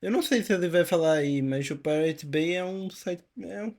Eu não sei se ele vai falar aí, mas o Pirate Bay é um site. É um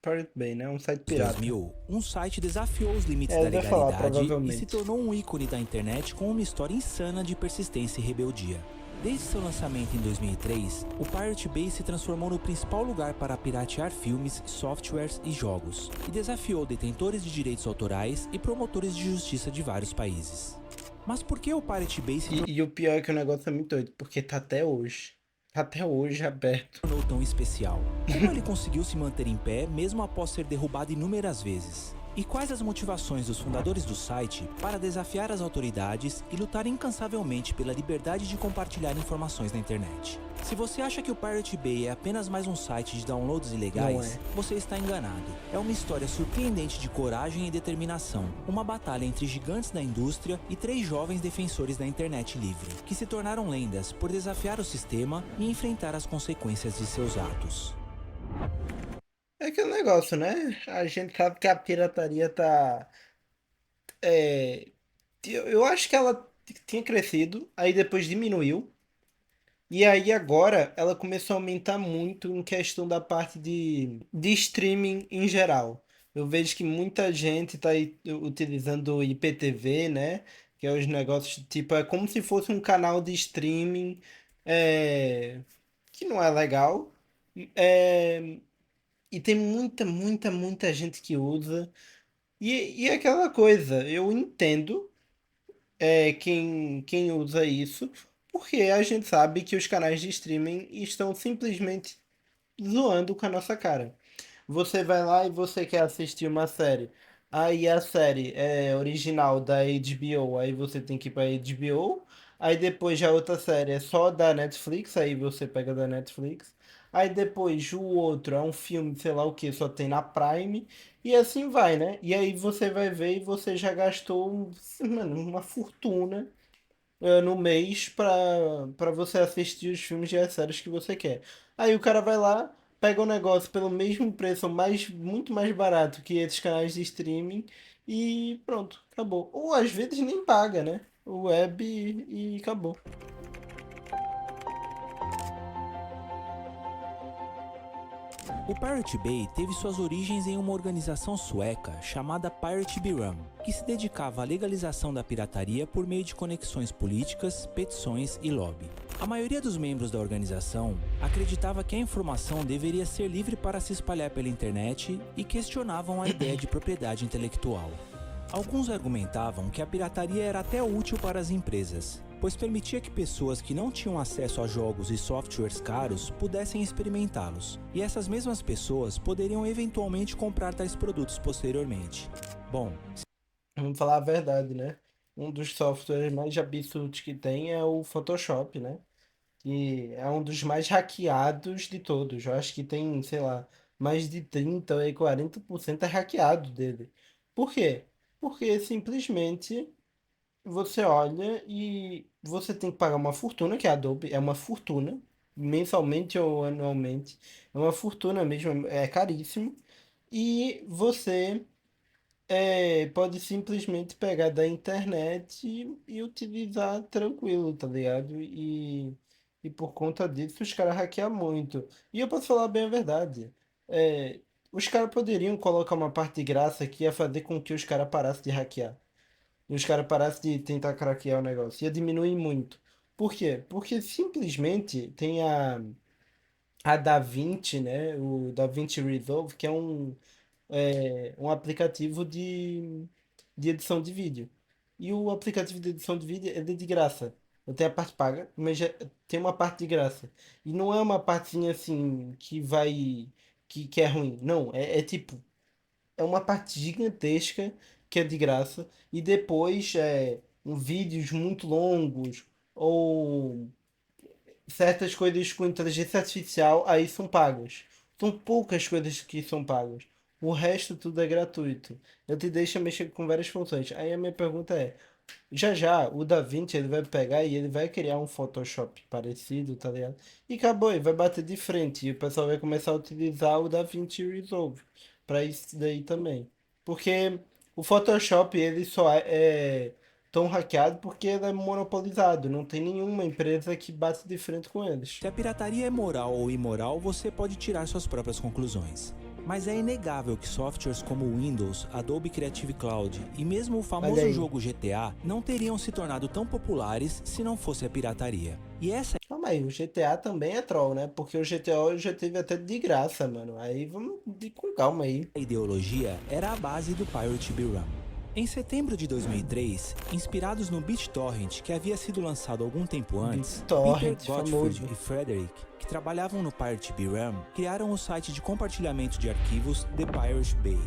Pirate Bay, né? É um site pirata. 2000, um site desafiou os limites É, da ele vai falar, legalidade e se provavelmente. tornou um ícone da internet com uma história insana de persistência e rebeldia. Desde seu lançamento em 2003, o Pirate Bay se transformou no principal lugar para piratear filmes, softwares e jogos, e desafiou detentores de direitos autorais e promotores de justiça de vários países. Mas por que o Pirate Bay se E o pior é que o negócio é muito doido, porque tá até hoje. Tá até hoje aberto. tornou tão especial? Como ele conseguiu se manter em pé mesmo após ser derrubado inúmeras vezes? E quais as motivações dos fundadores do site para desafiar as autoridades e lutar incansavelmente pela liberdade de compartilhar informações na internet? Se você acha que o Pirate Bay é apenas mais um site de downloads Não ilegais, é. você está enganado. É uma história surpreendente de coragem e determinação, uma batalha entre gigantes da indústria e três jovens defensores da internet livre, que se tornaram lendas por desafiar o sistema e enfrentar as consequências de seus atos. É aquele negócio, né? A gente sabe que a pirataria tá. É, eu acho que ela tinha crescido, aí depois diminuiu. E aí agora ela começou a aumentar muito em questão da parte de streaming em geral. Eu vejo que muita gente está utilizando o IPTV, né? Que é os negócios, tipo, é como se fosse um canal de streaming é, que não é legal. É, e tem muita gente que usa. E é aquela coisa, eu entendo quem usa isso, porque a gente sabe que os canais de streaming estão simplesmente zoando com a nossa cara. Você vai lá e você quer assistir uma série. Aí a série é original da HBO, aí você tem que ir pra HBO. Aí depois já outra série é só da Netflix, aí você pega da Netflix. Aí depois o outro é um filme, sei lá o que, só tem na Prime. E assim vai, né? E aí você vai ver e você já gastou, mano, uma fortuna no mês pra você assistir os filmes e as séries que você quer. Aí o cara vai lá, pega o negócio pelo mesmo preço, mais, muito mais barato que esses canais de streaming e pronto, acabou. Ou às vezes nem paga, né? O web e acabou. O Pirate Bay teve suas origens em uma organização sueca chamada Pirate Biram, que se dedicava à legalização da pirataria por meio de conexões políticas, petições e lobby. A maioria dos membros da organização acreditava que a informação deveria ser livre para se espalhar pela internet e questionavam a ideia de propriedade intelectual. Alguns argumentavam que a pirataria era até útil para as empresas, pois permitia que pessoas que não tinham acesso a jogos e softwares caros pudessem experimentá-los, e essas mesmas pessoas poderiam eventualmente comprar tais produtos posteriormente. Bom, Vamos falar a verdade, né? Um dos softwares mais absurdos que tem é o Photoshop, né? Que é um dos mais hackeados de todos. Eu acho que tem, sei lá, mais de 30 ou 40% é hackeado dele. Por quê? Porque simplesmente você olha e você tem que pagar uma fortuna, que a Adobe é uma fortuna, mensalmente ou anualmente. É uma fortuna mesmo, é caríssimo. E você pode simplesmente pegar da internet e utilizar tranquilo, tá ligado? E por conta disso os caras hackeiam muito. E eu posso falar bem a verdade. É, os caras poderiam colocar uma parte de graça que ia fazer com que os caras parassem de hackear. E os caras parassem de tentar craquear o negócio. Ia diminuir muito. Por quê? Porque simplesmente tem a DaVinci, né? O DaVinci Resolve, que é um aplicativo de edição de vídeo. E o aplicativo de edição de vídeo ele é de graça. Eu tenho a parte paga, mas tem uma parte de graça. E não é uma partezinha assim que vai. Que é ruim. Não, é tipo. É uma parte gigantesca que é de graça. E depois vídeos muito longos ou certas coisas com inteligência artificial aí são pagas. São poucas coisas que são pagas. O resto tudo é gratuito. Ele te deixa mexer com várias funções. Aí a minha pergunta é, já já o DaVinci ele vai pegar e ele vai criar um Photoshop parecido, tá ligado? E acabou, ele vai bater de frente e o pessoal vai começar a utilizar o DaVinci Resolve para isso daí também. Porque o Photoshop ele só é tão hackeado porque ele é monopolizado. Não tem nenhuma empresa que bate de frente com eles. Se a pirataria é moral ou imoral, você pode tirar suas próprias conclusões. Mas é inegável que softwares como o Windows, Adobe Creative Cloud e mesmo o Olha famoso aí. jogo GTA não teriam se tornado tão populares se não fosse a pirataria. E essa Calma aí, o GTA também é troll, né? Porque o GTA já teve até de graça, mano. Aí vamos com calma aí. ideologia era a base do Pirate Bay Rum. Em setembro de 2003, inspirados no BitTorrent que havia sido lançado algum tempo antes, BitTorrent, Peter Godfrey famoso. e Frederick, que trabalhavam no Pirate Bay Rum, criaram o site de compartilhamento de arquivos The Pirate Bay.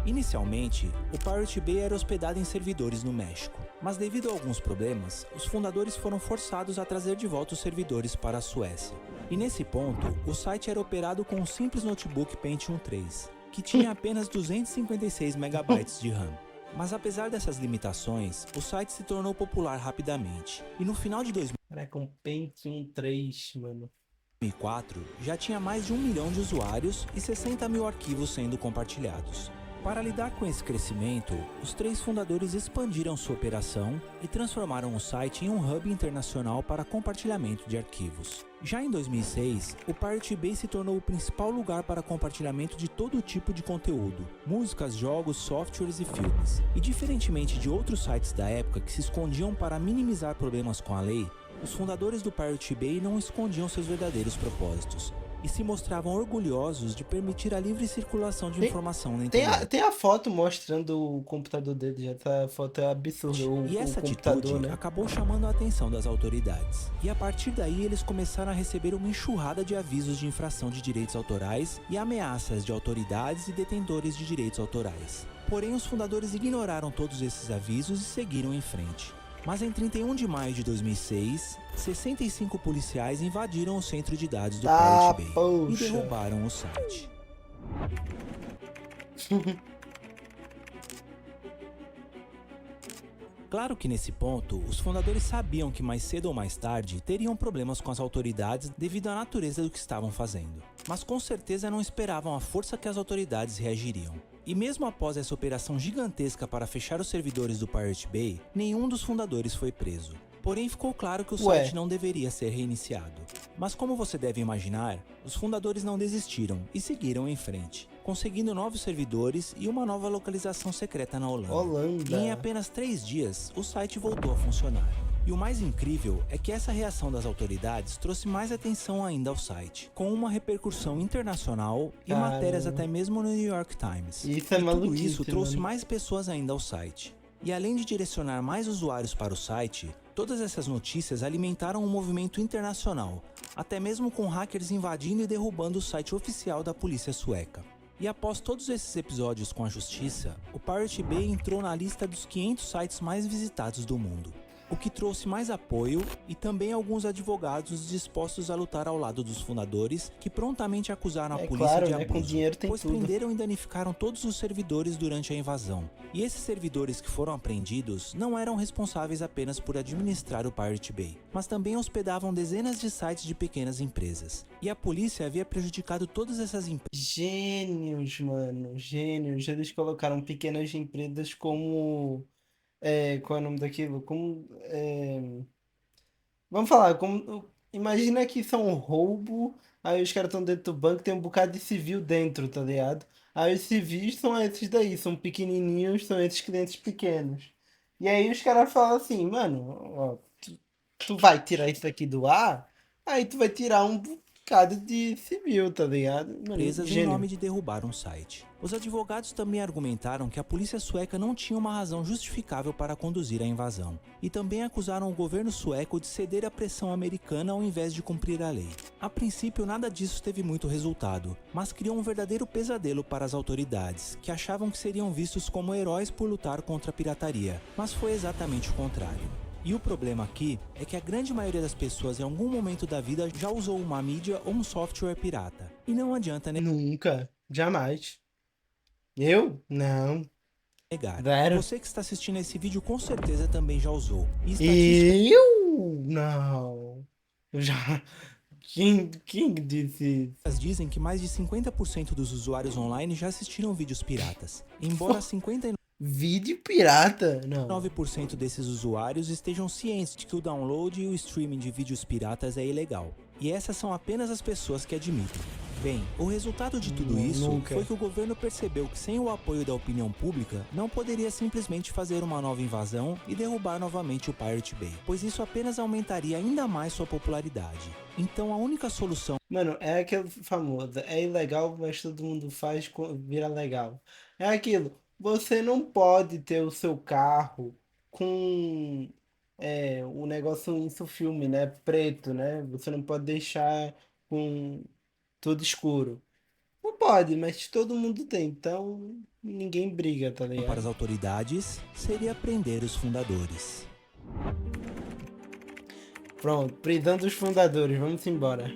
Inicialmente, o Pirate Bay era hospedado em servidores no México, mas devido a alguns problemas, os fundadores foram forçados a trazer de volta os servidores para a Suécia. E nesse ponto, o site era operado com um simples notebook Pentium 3, que tinha apenas 256 MB de RAM. Mas apesar dessas limitações, o site se tornou popular rapidamente, e no final de Caraca, um Pentium 3, mano. 2004 já tinha mais de 1 milhão de usuários e 60 mil arquivos sendo compartilhados. Para lidar com esse crescimento, os três fundadores expandiram sua operação e transformaram o site em um hub internacional para compartilhamento de arquivos. Já em 2006, o Pirate Bay se tornou o principal lugar para compartilhamento de todo tipo de conteúdo, músicas, jogos, softwares e filmes. E diferentemente de outros sites da época que se escondiam para minimizar problemas com a lei, os fundadores do Pirate Bay não escondiam seus verdadeiros propósitos e se mostravam orgulhosos de permitir a livre circulação de informação na internet. Tem a foto mostrando o computador dele, já essa foto é absurda, E o essa computador, atitude né? acabou chamando a atenção das autoridades. E a partir daí eles começaram a receber uma enxurrada de avisos de infração de direitos autorais e ameaças de autoridades e detentores de direitos autorais. Porém, os fundadores ignoraram todos esses avisos e seguiram em frente. Mas em 31 de maio de 2006, 65 policiais invadiram o centro de dados do Pirate Bay e Poxa. derrubaram o site. Claro que nesse ponto, os fundadores sabiam que mais cedo ou mais tarde teriam problemas com as autoridades devido à natureza do que estavam fazendo. Mas com certeza não esperavam a força que as autoridades reagiriam. E mesmo após essa operação gigantesca para fechar os servidores do Pirate Bay, nenhum dos fundadores foi preso. Porém, ficou claro que o Ué. site não deveria ser reiniciado. Mas como você deve imaginar, os fundadores não desistiram e seguiram em frente, conseguindo novos servidores e uma nova localização secreta na Holanda. E em apenas 3 dias, o site voltou a funcionar. E o mais incrível é que essa reação das autoridades trouxe mais atenção ainda ao site, com uma repercussão internacional e Caramba. matérias até mesmo no New York Times. Isso é e tudo maluquice, isso trouxe mano. mais pessoas ainda ao site. E além de direcionar mais usuários para o site, todas essas notícias alimentaram um movimento internacional, até mesmo com hackers invadindo e derrubando o site oficial da polícia sueca. E após todos esses episódios com a justiça, o Pirate Bay entrou na lista dos 500 sites mais visitados do mundo, o que trouxe mais apoio e também alguns advogados dispostos a lutar ao lado dos fundadores, que prontamente acusaram a polícia claro, de né? abuso, Com dinheiro tem pois tudo. prenderam e danificaram todos os servidores durante a invasão. E esses servidores que foram apreendidos não eram responsáveis apenas por administrar o Pirate Bay, mas também hospedavam dezenas de sites de pequenas empresas. E a polícia havia prejudicado todas essas empresas. Gênios, mano, gênios. Eles colocaram pequenas empresas como... qual é o nome daquilo? Como... Vamos falar, como... Imagina que isso é um roubo, aí os caras estão dentro do banco, tem um bocado de civil dentro, tá ligado? Aí os civis são esses daí, são pequenininhos, são esses clientes pequenos. E aí os caras falam assim, mano, ó, tu vai tirar isso aqui do ar, aí tu vai tirar um bocado de civil, tá ligado? Mano, Empresas em gênio. nome de derrubar um site. Os advogados também argumentaram que a polícia sueca não tinha uma razão justificável para conduzir a invasão, e também acusaram o governo sueco de ceder à pressão americana ao invés de cumprir a lei. A princípio, nada disso teve muito resultado, mas criou um verdadeiro pesadelo para as autoridades, que achavam que seriam vistos como heróis por lutar contra a pirataria, mas foi exatamente o contrário. E o problema aqui é que a grande maioria das pessoas em algum momento da vida já usou uma mídia ou um software pirata. E não adianta Nunca, jamais. Eu? Não. negar. Zero. Você que está assistindo esse vídeo com certeza também já usou. E estatísticas Eu? Não. Eu já... Quem disse isso? dizem que mais de 50% dos usuários online já assistiram vídeos piratas. Embora 59% Vídeo pirata? Não. 9% desses usuários estejam cientes de que o download e o streaming de vídeos piratas é ilegal. E essas são apenas as pessoas que admitem. Bem, o resultado de tudo isso foi Nunca. que o governo percebeu que sem o apoio da opinião pública, não poderia simplesmente fazer uma nova invasão e derrubar novamente o Pirate Bay, pois isso apenas aumentaria ainda mais sua popularidade. Então a única solução Mano, é aquele famoso. É ilegal, mas todo mundo faz, vira legal. É aquilo. Você não pode ter o seu carro com o negócio isso filme, né? Preto, né? Você não pode deixar com tudo escuro. Não pode, mas todo mundo tem. Então ninguém briga, tá para as ligado? autoridades seria prender os fundadores. Pronto, prisão dos fundadores, vamos embora.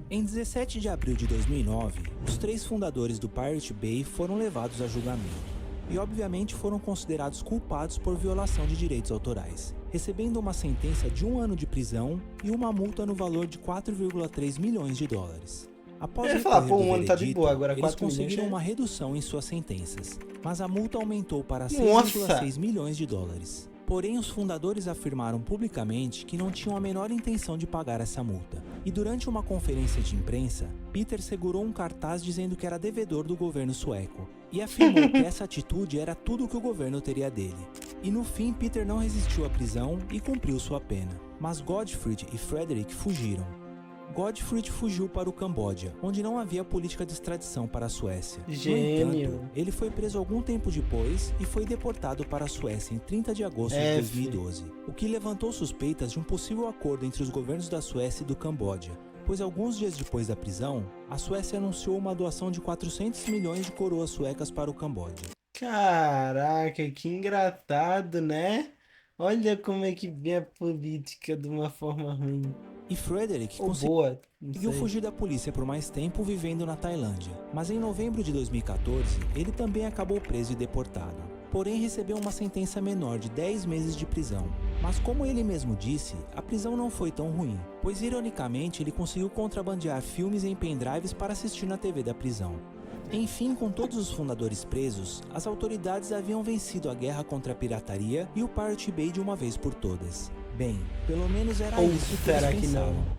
Em 17 de abril de 2009, os 3 fundadores do Pirate Bay foram levados a julgamento. E obviamente foram considerados culpados por violação de direitos autorais, recebendo uma sentença de 1 ano de prisão e uma multa no valor de 4,3 milhões de dólares. Eu Após ia falar, recorrer pô, do um ano tá de boa, veredito, agora eles 4 milhões conseguiram é. uma redução em suas sentenças, mas a multa aumentou para Nossa! 6,6 milhões de dólares. Porém, os fundadores afirmaram publicamente que não tinham a menor intenção de pagar essa multa. E durante uma conferência de imprensa, Peter segurou um cartaz dizendo que era devedor do governo sueco e afirmou que essa atitude era tudo o que o governo teria dele. E no fim, Peter não resistiu à prisão e cumpriu sua pena. Mas Godfried e Frederick fugiram. Godfried fugiu para o Camboja, onde não havia política de extradição para a Suécia. No entanto, Gênio. ele foi preso algum tempo depois e foi deportado para a Suécia em 30 de agosto de F. 2012, o que levantou suspeitas de um possível acordo entre os governos da Suécia e do Camboja, pois alguns dias depois da prisão, a Suécia anunciou uma doação de 400 milhões de coroas suecas para o Camboja. Caraca, que engraçado, né? Olha como é que vem a política de uma forma ruim. E Frederick Ou conseguiu boa, não sei. fugir da polícia por mais tempo vivendo na Tailândia, mas em novembro de 2014 ele também acabou preso e deportado. Porém, recebeu uma sentença menor de 10 meses de prisão. Mas como ele mesmo disse, a prisão não foi tão ruim, pois ironicamente ele conseguiu contrabandear filmes em pendrives para assistir na TV da prisão. Enfim, com todos os fundadores presos, as autoridades haviam vencido a guerra contra a pirataria e o Pirate Bay de uma vez por todas. Bem, pelo menos era Ou isso que eles será que pensavam. não?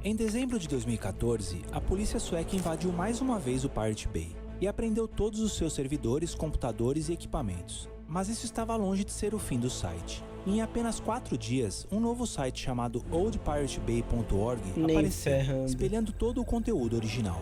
Em dezembro de 2014, a polícia sueca invadiu mais uma vez o Pirate Bay e apreendeu todos os seus servidores, computadores e equipamentos. Mas isso estava longe de ser o fim do site. E em apenas 4 dias, um novo site chamado oldpiratebay.org Nem apareceu, ferrando. espelhando todo o conteúdo original.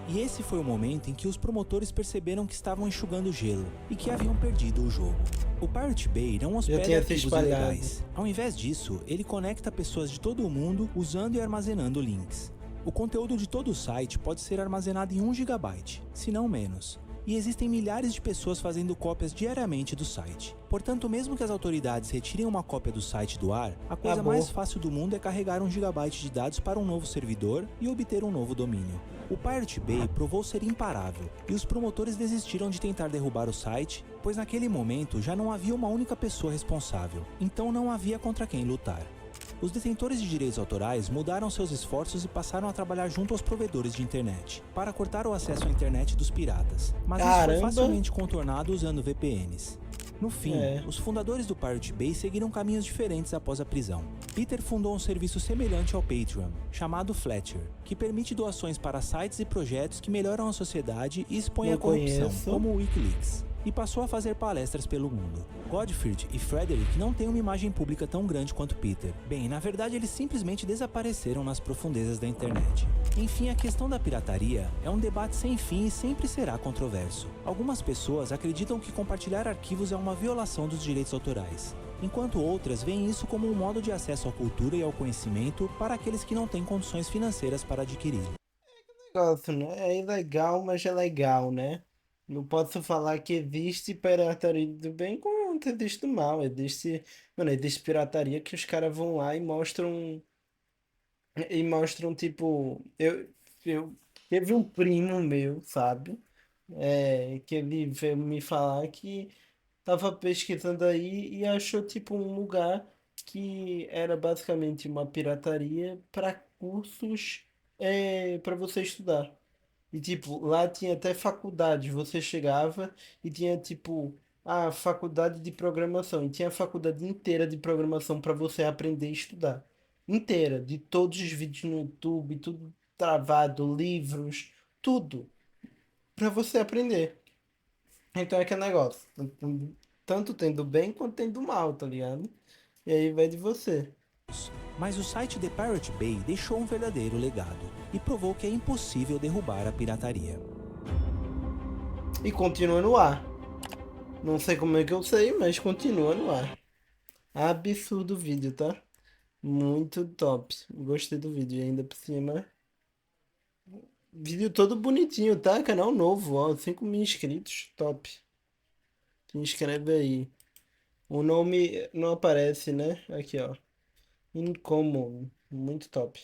E esse foi o momento em que os promotores perceberam que estavam enxugando gelo e que haviam perdido o jogo. O Pirate Bay não Já hospeda tinha se arquivos espalhado. ilegais. Ao invés disso, ele conecta pessoas de todo o mundo usando e armazenando links. O conteúdo de todo o site pode ser armazenado em 1 GB, se não menos. E existem milhares de pessoas fazendo cópias diariamente do site. Portanto, mesmo que as autoridades retirem uma cópia do site do ar, a coisa Acabou. mais fácil do mundo é carregar 1 GB de dados para um novo servidor e obter um novo domínio. O Pirate Bay provou ser imparável, e os promotores desistiram de tentar derrubar o site, pois naquele momento já não havia uma única pessoa responsável, então não havia contra quem lutar. Os detentores de direitos autorais mudaram seus esforços e passaram a trabalhar junto aos provedores de internet, para cortar o acesso à internet dos piratas, mas isso foi Caramba! facilmente contornado usando VPNs. No fim, É. os fundadores do Pirate Bay seguiram caminhos diferentes após a prisão. Peter fundou um serviço semelhante ao Patreon, chamado Fletcher, que permite doações para sites e projetos que melhoram a sociedade e expõem Não a corrupção, conheço. como o Wikileaks, e passou a fazer palestras pelo mundo. Godfried e Frederick não têm uma imagem pública tão grande quanto Peter. Bem, na verdade eles simplesmente desapareceram nas profundezas da internet. Enfim, a questão da pirataria é um debate sem fim e sempre será controverso. Algumas pessoas acreditam que compartilhar arquivos é uma violação dos direitos autorais, enquanto outras veem isso como um modo de acesso à cultura e ao conhecimento para aqueles que não têm condições financeiras para adquirir. Negócio, né? É ilegal, mas é legal, né? Não posso falar que existe pirataria do bem quanto existe do mal. Existe, mano, existe pirataria que os caras vão lá e mostram tipo, eu teve um primo meu, sabe? Que ele veio me falar que tava pesquisando aí e achou tipo um lugar que era basicamente uma pirataria para cursos para você estudar. E tipo, lá tinha até faculdades. Você chegava e tinha tipo a faculdade de programação. E tinha a faculdade inteira de programação para você aprender e estudar. Inteira, de todos os vídeos no YouTube, tudo travado, livros, tudo para você aprender. Então é aquele negócio. Tanto tem do bem quanto tem do mal, tá ligado? E aí vai de você. Mas o site The Pirate Bay deixou um verdadeiro legado e provou que é impossível derrubar a pirataria. E continua no ar. Não sei como é que eu sei, mas continua no ar. Absurdo o vídeo, tá? Muito top. Gostei do vídeo. E ainda por cima. Vídeo todo bonitinho, tá? Canal novo, ó. 5.000 inscritos. Top. Se inscreve aí. O nome não aparece, né? Aqui, ó. Incomum. Muito top.